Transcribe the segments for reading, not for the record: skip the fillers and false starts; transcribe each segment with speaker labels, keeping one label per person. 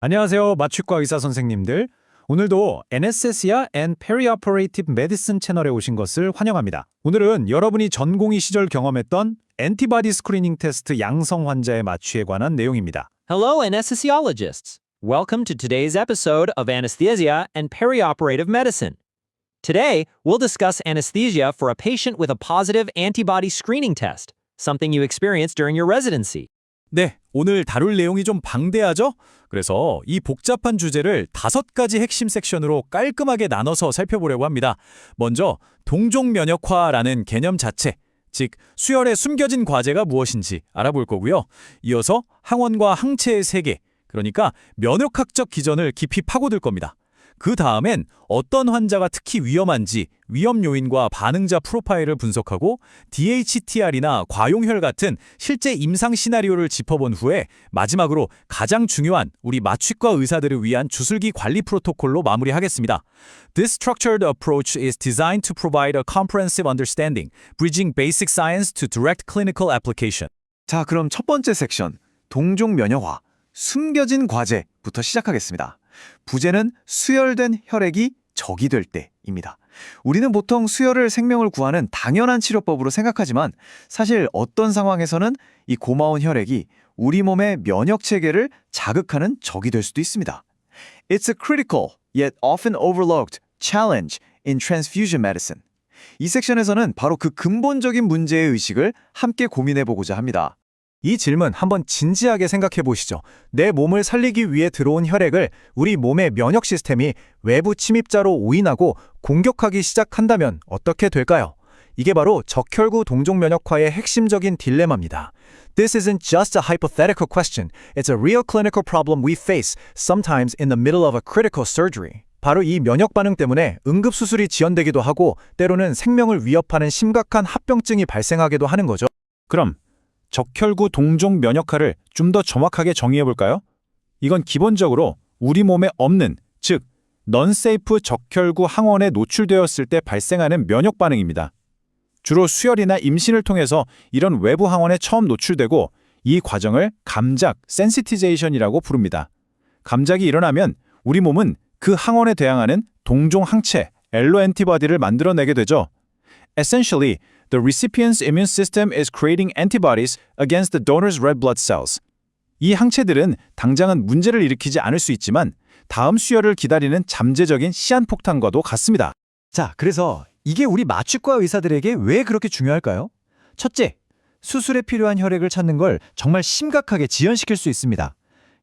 Speaker 1: 안녕하세요. 마취과 의사 선생님들. 오늘도 Anesthesia and Perioperative Medicine 채널에 오신 것을 환영합니다. 오늘은 여러분이 전공의 시절 경험했던 엔티바디 스크리닝 테스트 양성 환자의 마취에 관한 내용입니다.
Speaker 2: Hello, anesthesiologists. Welcome to today's episode of Anesthesia and Perioperative Medicine. Today, we'll discuss anesthesia for a patient with a positive antibody screening test, something you experienced during your residency.
Speaker 1: 네, 오늘 다룰 내용이 좀 방대하죠? 그래서 이 복잡한 주제를 5가지 핵심 섹션으로 깔끔하게 나눠서 살펴보려고 합니다. 먼저 동종면역화라는 개념 자체, 즉 수혈에 숨겨진 과제가 무엇인지 알아볼 거고요. 이어서 항원과 항체의 세계, 그러니까 면역학적 기전을 깊이 파고들 겁니다. 그 다음엔 어떤 환자가 특히 위험한지 위험 요인과 반응자 프로파일을 분석하고 DHTR이나 과용혈 같은 실제 임상 시나리오를 짚어본 후에 마지막으로 가장 중요한 우리 마취과 의사들을 위한 주술기 관리 프로토콜로 마무리하겠습니다. This structured approach is designed to provide a comprehensive understanding, bridging basic science to direct clinical application.
Speaker 3: 자, 그럼 첫 번째 섹션, 동종면역화, 숨겨진 과제부터 시작하겠습니다. 부제는 수혈된 혈액이 적이 될 때입니다. 우리는 보통 수혈을 생명을 구하는 당연한 치료법으로 생각하지만 사실 어떤 상황에서는 이 고마운 혈액이 우리 몸의 면역 체계를 자극하는 적이 될 수도 있습니다. It's a critical, yet often overlooked, challenge in transfusion medicine. 이 섹션에서는 바로 그 근본적인 문제의 의식을 함께 고민해보고자 합니다.
Speaker 1: 이 질문 한번 진지하게 생각해 보시죠. 내 몸을 살리기 위해 들어온 혈액을 우리 몸의 면역 시스템이 외부 침입자로 오인하고 공격하기 시작한다면 어떻게 될까요? 이게 바로 적혈구 동종면역화의 핵심적인 딜레마입니다. This isn't just a hypothetical question. It's a real clinical problem we face sometimes in the middle of a critical surgery. 바로 이 면역 반응 때문에 응급수술이 지연되기도 하고 때로는 생명을 위협하는 심각한 합병증이 발생하기도 하는 거죠. 그럼 적혈구 동종 면역화를 좀 더 정확하게 정의해 볼까요? 이건 기본적으로 우리 몸에 없는, 즉 non-safe 적혈구 항원에 노출되었을 때 발생하는 면역 반응입니다. 주로 수혈이나 임신을 통해서 이런 외부 항원에 처음 노출되고 이 과정을 감작, sensitization이라고 부릅니다. 감작이 일어나면 우리 몸은 그 항원에 대항하는 동종 항체, 알로엔티바디를 만들어내게 되죠. Essentially, the recipient's immune system is creating antibodies against the donor's red blood cells. 이 항체들은 당장은 문제를 일으키지 않을 수 있지만 다음 수혈을 기다리는 잠재적인 시한폭탄과도 같습니다.
Speaker 3: 자, 그래서 이게 우리 마취과 의사들에게 왜 그렇게 중요할까요? 첫째, 수술에 필요한 혈액을 찾는 걸 정말 심각하게 지연시킬 수 있습니다.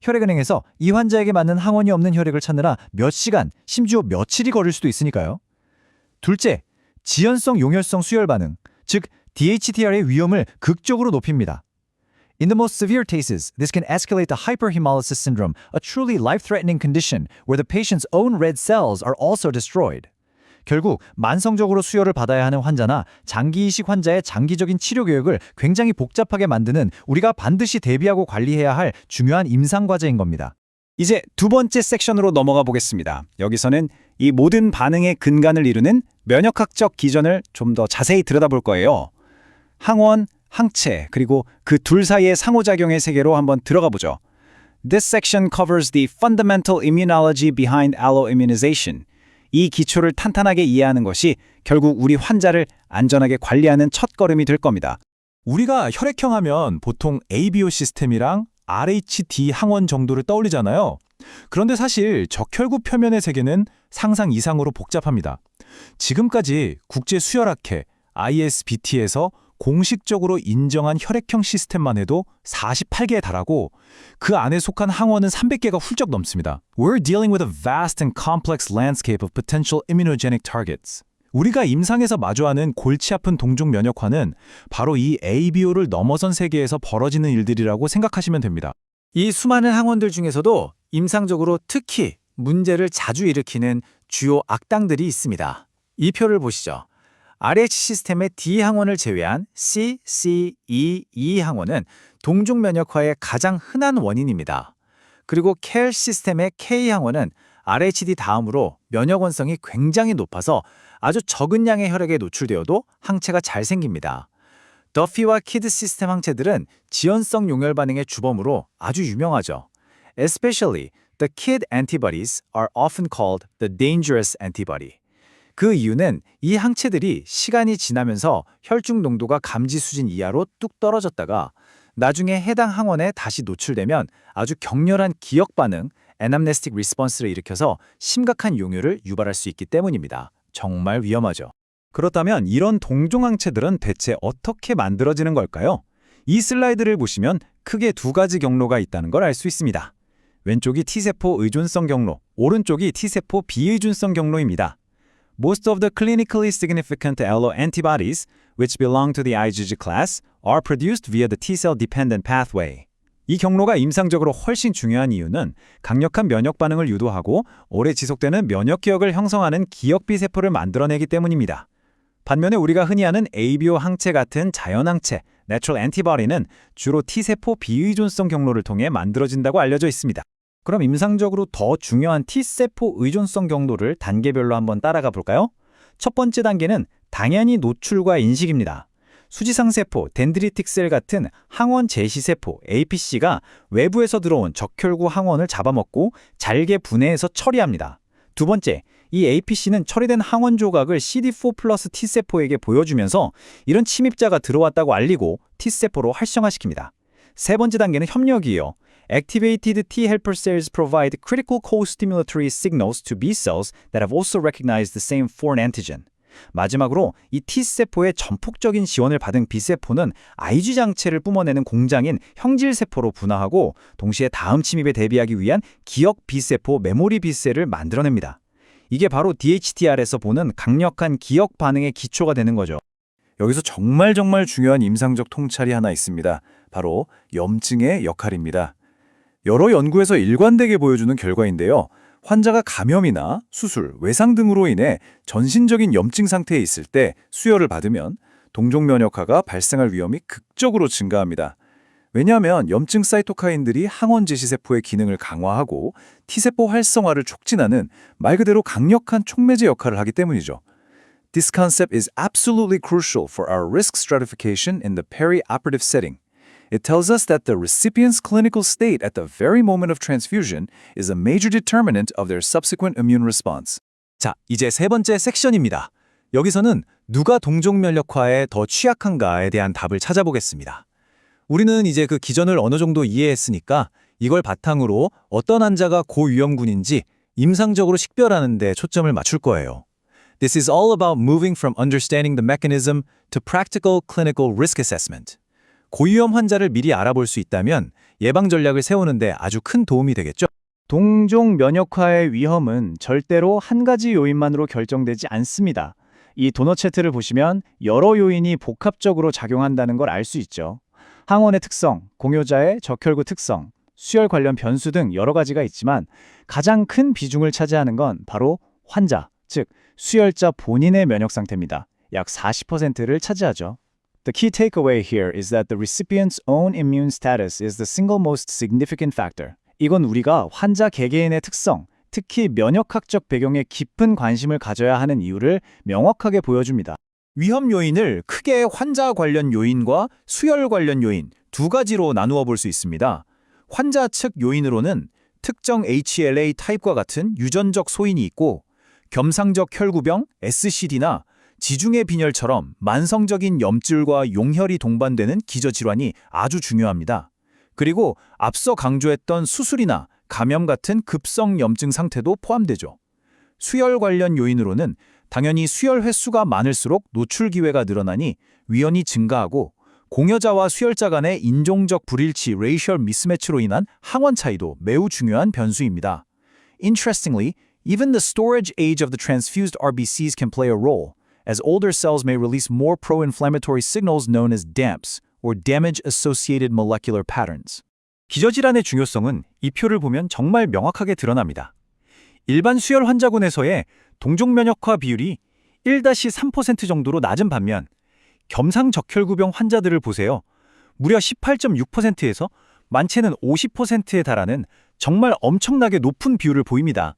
Speaker 3: 혈액은행에서 이 환자에게 맞는 항원이 없는 혈액을 찾느라 몇 시간, 심지어 며칠이 걸릴 수도 있으니까요. 둘째, 지연성 용혈성 수혈 반응, 즉 DHTR의 위험을 극적으로 높입니다. In the most severe cases, this can escalate to hyperhemolysis syndrome, a truly life-threatening condition where the patient's own red cells are also destroyed. 결국 만성적으로 수혈을 받아야 하는 환자나 장기 이식 환자의 장기적인 치료 계획을 굉장히 복잡하게 만드는 우리가 반드시 대비하고 관리해야 할 중요한 임상 과제인 겁니다.
Speaker 1: 이제 두 번째 섹션으로 넘어가 보겠습니다. 여기서는 이 모든 반응의 근간을 이루는 면역학적 기전을 좀 더 자세히 들여다볼 거예요. 항원, 항체, 그리고 그 둘 사이의 상호작용의 세계로 한번 들어가 보죠. This section covers the fundamental immunology behind alloimmunization. 이 기초를 탄탄하게 이해하는 것이 결국 우리 환자를 안전하게 관리하는 첫걸음이 될 겁니다. 우리가 혈액형 하면 보통 ABO 시스템이랑 RHD 항원 정도를 떠올리잖아요. 그런데 사실 적혈구 표면의 세계는 상상 이상으로 복잡합니다. 지금까지 국제수혈학회 ISBT에서 공식적으로 인정한 혈액형 시스템만 해도 48개에 달하고 그 안에 속한 항원은 300개가 훌쩍 넘습니다. We're dealing with a vast and complex landscape of potential immunogenic targets. 우리가 임상에서 마주하는 골치 아픈 동종 면역화는 바로 이 ABO를 넘어선 세계에서 벌어지는 일들이라고 생각하시면 됩니다.
Speaker 3: 이 수많은 항원들 중에서도 임상적으로 특히 문제를 자주 일으키는 주요 악당들이 있습니다. 이 표를 보시죠. RH 시스템의 D 항원을 제외한 C, C, E 항원은 동종 면역화의 가장 흔한 원인입니다. 그리고 CAL 시스템의 K 항원은 RHD 다음으로 면역원성이 굉장히 높아서 아주 적은 양의 혈액에 노출되어도 항체가 잘 생깁니다. 더피와 키드 시스템 항체들은 지연성 용혈 반응의 주범으로 아주 유명하죠. Especially The KIT antibodies are often called the dangerous antibody. 그 이유는 이 항체들이 시간이 지나면서 혈중 농도가 감지 수준 이하로 뚝 떨어졌다가 나중에 해당 항원에 다시 노출되면 아주 격렬한 기억 반응, anamnestic response를 일으켜서 심각한 용유를 유발할 수 있기 때문입니다. 정말 위험하죠. 그렇다면 이런 동종항체들은 대체 어떻게 만들어지는 걸까요? 이 슬라이드를 보시면 크게 두 가지 경로가 있다는 걸 알 수 있습니다. 왼쪽이 T세포 의존성 경로, 오른쪽이 T세포 비의존성 경로입니다. Most of the clinically significant alloantibodies, which belong to the IgG class, are produced via the T-cell dependent pathway. 이 경로가 임상적으로 훨씬 중요한 이유는 강력한 면역 반응을 유도하고 오래 지속되는 면역 기억을 형성하는 기억비 세포를 만들어내기 때문입니다. 반면에 우리가 흔히 아는 ABO 항체 같은 자연 항체, natural antibody는 주로 T세포 비의존성 경로를 통해 만들어진다고 알려져 있습니다. 그럼 임상적으로 더 중요한 T세포 의존성 경로를 단계별로 한번 따라가 볼까요? 첫 번째 단계는 당연히 노출과 인식입니다. 수지상세포, 덴드리틱셀 같은 항원 제시세포, APC가 외부에서 들어온 적혈구 항원을 잡아먹고 잘게 분해해서 처리합니다. 두 번째, 이 APC는 처리된 항원 조각을 CD4 플러스 T세포에게 보여주면서 이런 침입자가 들어왔다고 알리고 T세포로 활성화시킵니다. 세 번째 단계는 협력이에요. Activated T helper cells provide critical co-stimulatory signals to B cells that have also recognized the same foreign antigen. 마지막으로 이 T세포의 전폭적인 지원을 받은 B세포는 IgG 장체를 뿜어내는 공장인 형질세포로 분화하고 동시에 다음 침입에 대비하기 위한 기억 B세포 메모리 B셀을 만들어냅니다. 이게 바로 DHTR에서 보는 강력한 기억 반응의 기초가 되는 거죠. 여기서 정말 중요한 임상적 통찰이 하나 있습니다. 바로 염증의 역할입니다. 여러 연구에서 일관되게 보여주는 결과인데요. 환자가 감염이나 수술, 외상 등으로 인해 전신적인 염증 상태에 있을 때 수혈을 받으면 동종면역화가 발생할 위험이 극적으로 증가합니다. 왜냐하면 염증 사이토카인들이 항원 제시세포의 기능을 강화하고 T세포 활성화를 촉진하는 말 그대로 강력한 촉매제 역할을 하기 때문이죠. This concept is absolutely crucial for our risk stratification in the perioperative setting. It tells us that the recipient's clinical state at the very moment of transfusion is a major determinant of their subsequent immune response. 자, 이제 세 번째 섹션입니다. 여기서는 누가 동종면역화에 더 취약한가에 대한 답을 찾아보겠습니다. 우리는 이제 그 기전을 어느 정도 이해했으니까 이걸 바탕으로 어떤 환자가 고위험군인지 임상적으로 식별하는 데 초점을 맞출 거예요. This is all about moving from understanding the mechanism to practical clinical risk assessment. 고위험 환자를 미리 알아볼 수 있다면 예방 전략을 세우는데 아주 큰 도움이 되겠죠. 동종 면역화의 위험은 절대로 한 가지 요인만으로 결정되지 않습니다. 이 도넛 차트를 보시면 여러 요인이 복합적으로 작용한다는 걸 알 수 있죠. 항원의 특성, 공여자의 적혈구 특성, 수혈 관련 변수 등 여러 가지가 있지만 가장 큰 비중을 차지하는 건 바로 환자, 즉 수혈자 본인의 면역 상태입니다. 약 40%를 차지하죠. The key takeaway here is that the recipient's own immune status is the single most significant factor. 이건 우리가 환자 개개인의 특성, 특히 면역학적 배경에 깊은 관심을 가져야 하는 이유를 명확하게 보여줍니다. 위험 요인을 크게 환자 관련 요인과 수혈 관련 요인 두 가지로 나누어 볼 수 있습니다. 환자 측 요인으로는 특정 HLA 타입과 같은 유전적 소인이 있고 겸상적 혈구병, SCD나 지중해 빈혈처럼 만성적인 염증과 용혈이 동반되는 기저질환이 아주 중요합니다. 그리고 앞서 강조했던 수술이나 감염 같은 급성 염증 상태도 포함되죠. 수혈 관련 요인으로는 당연히 수혈 횟수가 많을수록 노출 기회가 늘어나니 위험이 증가하고 공여자와 수혈자 간의 인종적 불일치 (racial mismatch로 인한 항원 차이도 매우 중요한 변수입니다. Interestingly, even the storage age of the transfused RBCs can play a role, as older cells may release more pro-inflammatory signals known as DAMPs, or damage-associated molecular patterns. 기저질환의 중요성은 이 표를 보면 정말 명확하게 드러납니다. 일반 수혈 환자군에서의 동종면역화 비율이 1-3% 정도로 낮은 반면 겸상 적혈구병 환자들을 보세요. 무려 18.6%에서 많게는 50%에 달하는 정말 엄청나게 높은 비율을 보입니다.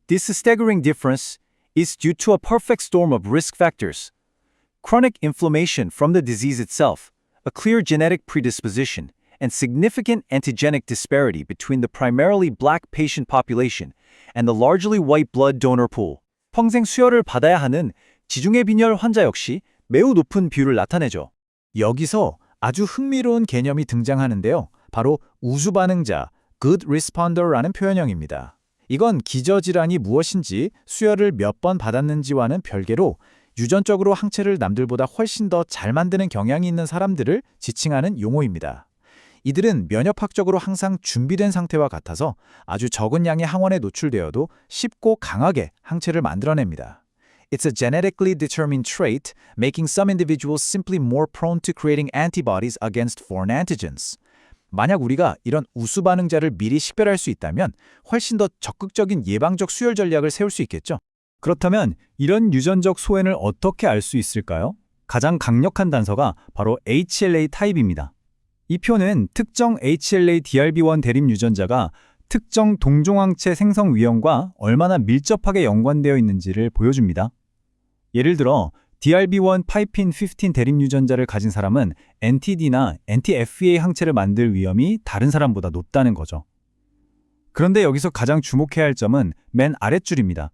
Speaker 3: This staggering difference is due to a perfect storm of risk factors. Chronic inflammation from the disease itself, a clear genetic predisposition,
Speaker 4: and significant antigenic disparity between the primarily black patient population and the largely white blood donor pool. 평생 수혈을 받아야 하는 지중해 빈혈 환자 역시 매우 높은 비율을 나타내죠.
Speaker 3: 여기서 아주 흥미로운 개념이 등장하는데요. 바로 우수 반응자, good responder라는 표현형입니다. 이건 기저질환이 무엇인지 수혈을 몇 번 받았는지와는 별개로 유전적으로 항체를 남들보다 훨씬 더 잘 만드는 경향이 있는 사람들을 지칭하는 용어입니다. 이들은 면역학적으로 항상 준비된 상태와 같아서 아주 적은 양의 항원에 노출되어도 쉽고 강하게 항체를 만들어냅니다. It's a genetically determined trait, making some individuals simply more prone to creating antibodies against foreign antigens. 만약 우리가 이런 우수 반응자를 미리 식별할 수 있다면 훨씬 더 적극적인 예방적 수혈 전략을 세울 수 있겠죠.
Speaker 4: 그렇다면 이런 유전적 소외를 어떻게 알 수 있을까요? 가장 강력한 단서가 바로 HLA 타입입니다. 이 표는 특정 HLA-DRB1 대립 유전자가 특정 동종항체 생성 위험과 얼마나 밀접하게 연관되어 있는지를 보여줍니다. 예를 들어 DRB1 파이핀 15 대립 유전자를 가진 사람은 NTD나 NT-FEA 항체를 만들 위험이 다른 사람보다 높다는 거죠. 그런데 여기서 가장 주목해야 할 점은 맨 아랫줄입니다.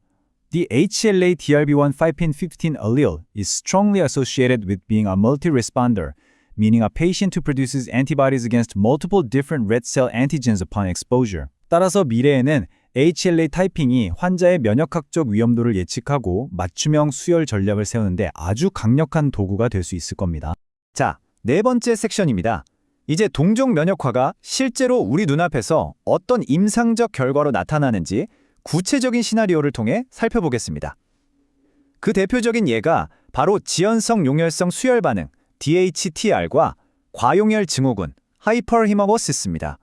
Speaker 4: The HLA-DRB1 파이핀 15 allele is strongly associated with being a multi-responder, meaning a patient who produces antibodies against multiple different red cell antigens upon exposure. 따라서 미래에는 HLA 타이핑이 환자의 면역학적 위험도를 예측하고 맞춤형 수혈 전략을 세우는데 아주 강력한 도구가 될 수 있을 겁니다.
Speaker 3: 자, 네 번째 섹션입니다. 이제 동종 면역화가 실제로 우리 눈앞에서 어떤 임상적 결과로 나타나는지 구체적인 시나리오를 통해 살펴보겠습니다. 그 대표적인 예가 바로 지연성 용혈성 수혈 반응 DHTR과 과용혈 증후군 hyperhemolysis.입니다.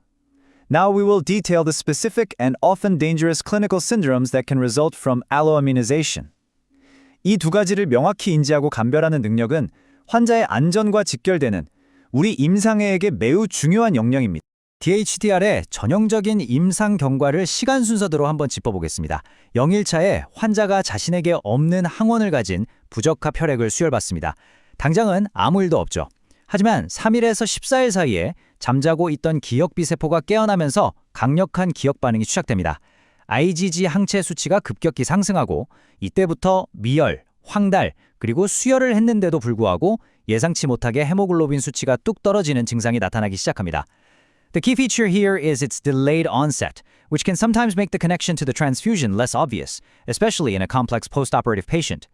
Speaker 3: Now we will detail the specific and often dangerous clinical syndromes that can result from alloimmunization. 이 두 가지를 명확히 인지하고 감별하는 능력은 환자의 안전과 직결되는 우리 임상의에게 매우 중요한 역량입니다. DHTR의 전형적인 임상 경과를 시간 순서대로 한번 짚어보겠습니다. 0일차에 환자가 자신에게 없는 항원을 가진 부적합 혈액을 수혈받습니다. 당장은 아무 일도 없죠. 하지만 3일에서 14일 사이에 잠자고 있던 기억비 세포가 깨어나면서 강력한 기억 반응이 시작됩니다. IgG 항체 수치가 급격히 상승하고 이때부터 미열, 황달, 그리고 수혈을 했는데도 불구하고 예상치 못하게 헤모글로빈 수치가 뚝 떨어지는 증상이 나타나기 시작합니다. The key feature here is its delayed onset, which can sometimes make the connection to the transfusion less obvious, especially in a complex post-operative patient.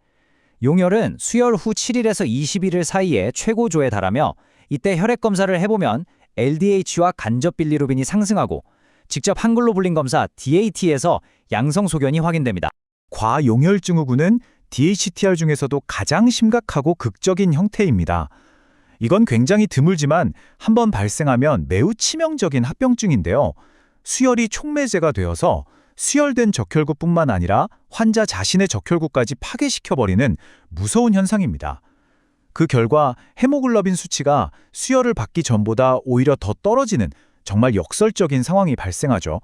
Speaker 3: 용혈은 수혈 후 7일에서 21일 사이에 최고조에 달하며 이때 혈액 검사를 해보면 LDH와 간접 빌리루빈이 상승하고 직접 항글로불린 검사 DAT에서 양성 소견이 확인됩니다.
Speaker 1: 과용혈 증후군은 DHTR 중에서도 가장 심각하고 극적인 형태입니다. 이건 굉장히 드물지만 한번 발생하면 매우 치명적인 합병증인데요. 수혈이 촉매제가 되어서 수혈된 적혈구뿐만 아니라 환자 자신의 적혈구까지 파괴시켜버리는 무서운 현상입니다. 그 결과 헤모글로빈 수치가 수혈을 받기 전보다 오히려 더 떨어지는 정말 역설적인 상황이 발생하죠.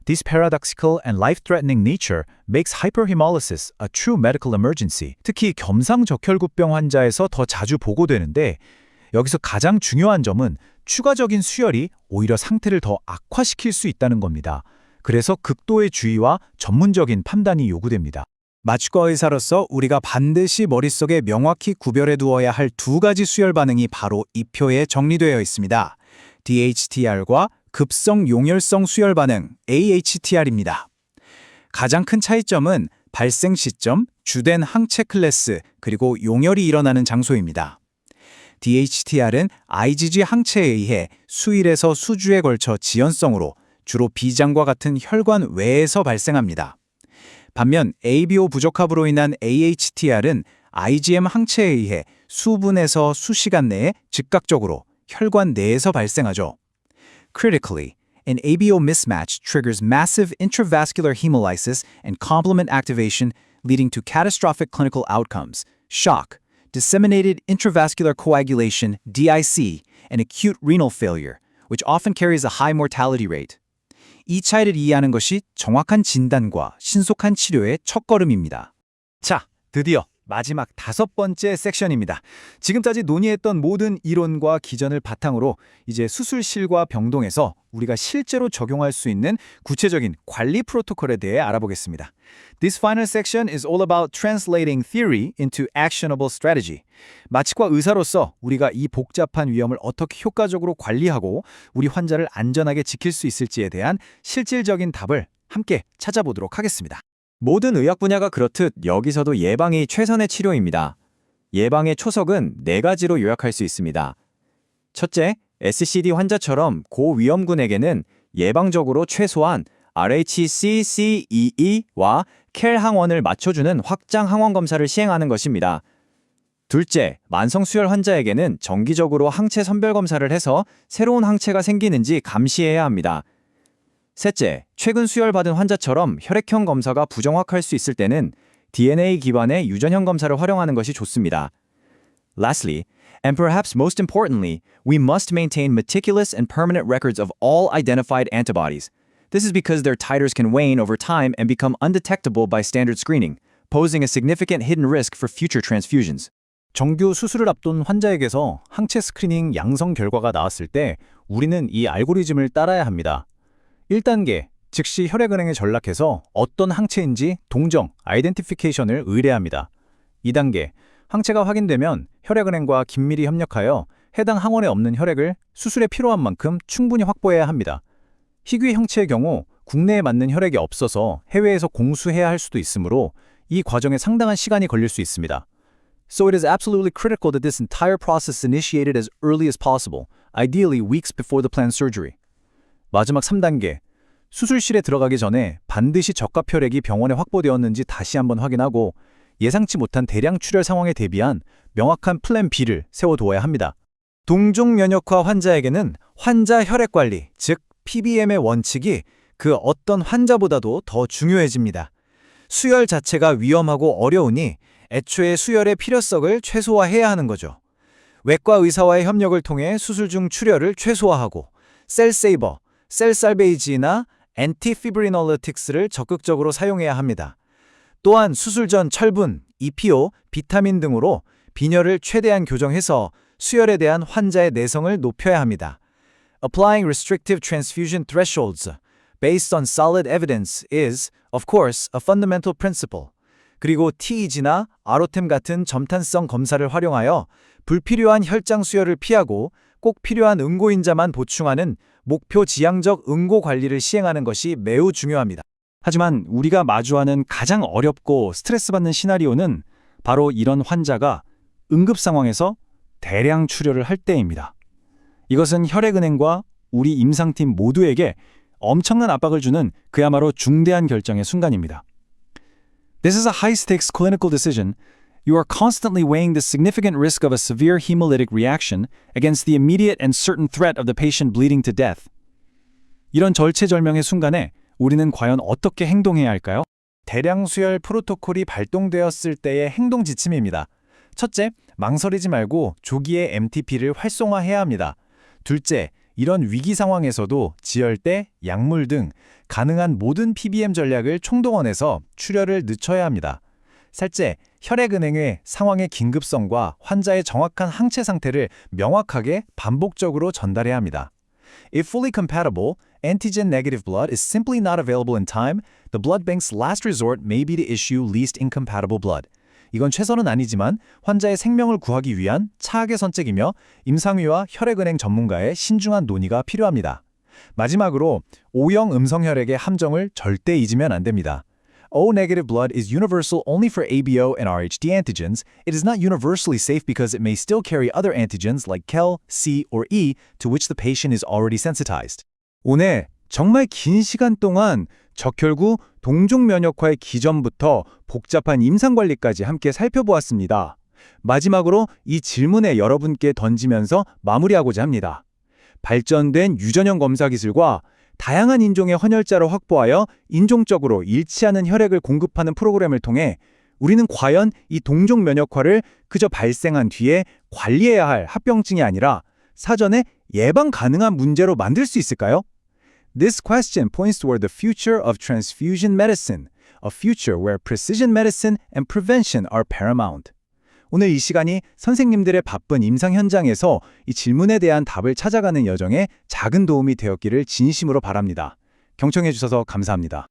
Speaker 1: This paradoxical and life-threatening nature makes hyperhemolysis a true medical emergency. 특히 겸상적혈구병 환자에서 더 자주 보고되는데 여기서 가장 중요한 점은 추가적인 수혈이 오히려 상태를 더 악화시킬 수 있다는 겁니다. 그래서 극도의 주의와 전문적인 판단이 요구됩니다.
Speaker 3: 마취과 의사로서 우리가 반드시 머릿속에 명확히 구별해 두어야 할 두 가지 수혈 반응이 바로 이 표에 정리되어 있습니다. DHTR과 급성 용혈성 수혈 반응 AHTR입니다. 가장 큰 차이점은 발생 시점, 주된 항체 클래스, 그리고 용혈이 일어나는 장소입니다. DHTR은 IgG 항체에 의해 수일에서 수주에 걸쳐 지연성으로 주로 비장과 같은 혈관 외에서 발생합니다. 반면 ABO 부적합으로 인한 AHTR은 IgM 항체에 의해 수분에서 수시간 내에 즉각적으로 혈관 내에서 발생하죠. Critically, an ABO mismatch triggers massive intravascular hemolysis and complement activation, leading to catastrophic clinical outcomes, shock, disseminated intravascular coagulation, DIC, and acute renal failure, which often carries a high mortality rate. 이 차이를 이해하는 것이 정확한 진단과 신속한 치료의 첫걸음입니다.
Speaker 4: 자, 드디어
Speaker 3: 마지막 5번째 섹션입니다. 지금까지 논의했던 모든 이론과 기전을 바탕으로 이제 수술실과 병동에서 우리가 실제로 적용할 수 있는 구체적인 관리 프로토콜에 대해 알아보겠습니다. This final section is all about translating theory into actionable strategy. 마취과 의사로서 우리가 이 복잡한 위험을 어떻게 효과적으로 관리하고 우리 환자를 안전하게 지킬 수 있을지에 대한 실질적인 답을 함께 찾아보도록 하겠습니다.
Speaker 5: 모든 의학 분야가 그렇듯 여기서도 예방이 최선의 치료입니다. 예방의 초석은 4가지로 요약할 수 있습니다. 첫째, SCD 환자처럼 고위험군에게는 예방적으로 최소한 RHCCE와 켈 항원을 맞춰주는 확장 항원 검사를 시행하는 것입니다. 둘째, 만성수혈 환자에게는 정기적으로 항체 선별 검사를 해서 새로운 항체가 생기는지 감시해야 합니다. 셋째, 최근 수혈받은 환자처럼 혈액형 검사가 부정확할 수 있을 때는 DNA 기반의 유전형 검사를 활용하는 것이 좋습니다. Lastly, and perhaps most importantly, we must maintain meticulous and permanent records of all identified antibodies. This is because their titers can wane over time and become undetectable by standard screening, posing a significant hidden risk for future transfusions.
Speaker 4: 정규 수술을 앞둔 환자에게서 항체 스크리닝 양성 결과가 나왔을 때 우리는 이 알고리즘을 따라야 합니다. 1단계, 즉시 혈액은행에 전락해서 어떤 항체인지 동정, 아이덴티피케이션을 의뢰합니다. 2단계, 항체가 확인되면 혈액은행과 긴밀히 협력하여 해당 항원에 없는 혈액을 수술에 필요한 만큼 충분히 확보해야 합니다. 희귀 형체의 경우 국내에 맞는 혈액이 없어서 해외에서 공수해야 할 수도 있으므로 이 과정에 상당한 시간이 걸릴 수 있습니다. So it is absolutely critical that this entire process is initiated as early as possible, ideally weeks before the planned surgery. 마지막 3단계, 수술실에 들어가기 전에 반드시 적합 혈액이 병원에 확보되었는지 다시 한번 확인하고 예상치 못한 대량 출혈 상황에 대비한 명확한 플랜 B를 세워두어야 합니다.
Speaker 3: 동종 면역화 환자에게는 환자 혈액 관리, 즉 PBM의 원칙이 그 어떤 환자보다도 더 중요해집니다. 수혈 자체가 위험하고 어려우니 애초에 수혈의 필요성을 최소화해야 하는 거죠. 외과 의사와의 협력을 통해 수술 중 출혈을 최소화하고 셀세이버, 셀살베이지나 엔티피브리놀리틱스를 적극적으로 사용해야 합니다. 또한 수술 전 철분, EPO, 비타민 등으로 빈혈을 최대한 교정해서 수혈에 대한 환자의 내성을 높여야 합니다. Applying restrictive transfusion thresholds based on solid evidence is, of course, a fundamental principle. 그리고 TEG나 아로템 같은 점탄성 검사를 활용하여 불필요한 혈장 수혈을 피하고 꼭 필요한 응고인자만 보충하는 목표 지향적 응고 관리를 시행하는 것이 매우 중요합니다.
Speaker 4: 하지만 우리가 마주하는 가장 어렵고 스트레스받는 시나리오는 바로 이런 환자가 응급 상황에서 대량 출혈을 할 때입니다. 이것은 혈액은행과 우리 임상팀 모두에게 엄청난 압박을 주는 그야말로 중대한 결정의 순간입니다. This is a high-stakes clinical decision. You are constantly weighing the significant risk of a severe hemolytic reaction against the immediate and certain threat of the patient bleeding to death. 이런 절체절명의 순간에 우리는 과연 어떻게 행동해야 할까요?
Speaker 1: 대량 수혈 프로토콜이 발동되었을 때의 행동 지침입니다. 첫째, 망설이지 말고 조기에 MTP를 활성화해야 합니다. 둘째, 이런 위기 상황에서도 지혈대, 약물 등 가능한 모든 PBM 전략을 총동원해서 출혈을 늦춰야 합니다. 셋째, 혈액은행의 상황의 긴급성과 환자의 정확한 항체 상태를 명확하게 반복적으로 전달해야 합니다. If fully compatible, antigen-negative blood is simply not available in time, the blood bank's last resort may be to issue least incompatible blood. 이건 최선은 아니지만 환자의 생명을 구하기 위한 차악의 선택이며 임상위와 혈액은행 전문가의 신중한 논의가 필요합니다. 마지막으로 O형 음성 혈액의 함정을 절대 잊으면 안 됩니다. O-negative blood is universal only for ABO and RHD antigens. It is not universally safe because it may still carry other antigens like KEL, C, or E to which the patient is already sensitized.
Speaker 4: 오늘 정말 긴 시간 동안 적혈구 동종 면역화의 기전부터 복잡한 임상관리까지 함께 살펴보았습니다. 마지막으로 이 질문에 여러분께 던지면서 마무리하고자 합니다. 발전된 유전형 검사 기술과 다양한 인종의 헌혈자를 확보하여 인종적으로 일치하는 혈액을 공급하는 프로그램을 통해 우리는 과연 이 동종 면역화를 그저 발생한 뒤에 관리해야 할 합병증이 아니라 사전에 예방 가능한 문제로 만들 수 있을까요?
Speaker 1: This question points toward the future of transfusion medicine, a future where precision medicine and prevention are paramount. 오늘 이 시간이 선생님들의 바쁜 임상 현장에서 이 질문에 대한 답을 찾아가는 여정에 작은 도움이 되었기를 진심으로 바랍니다. 경청해 주셔서 감사합니다.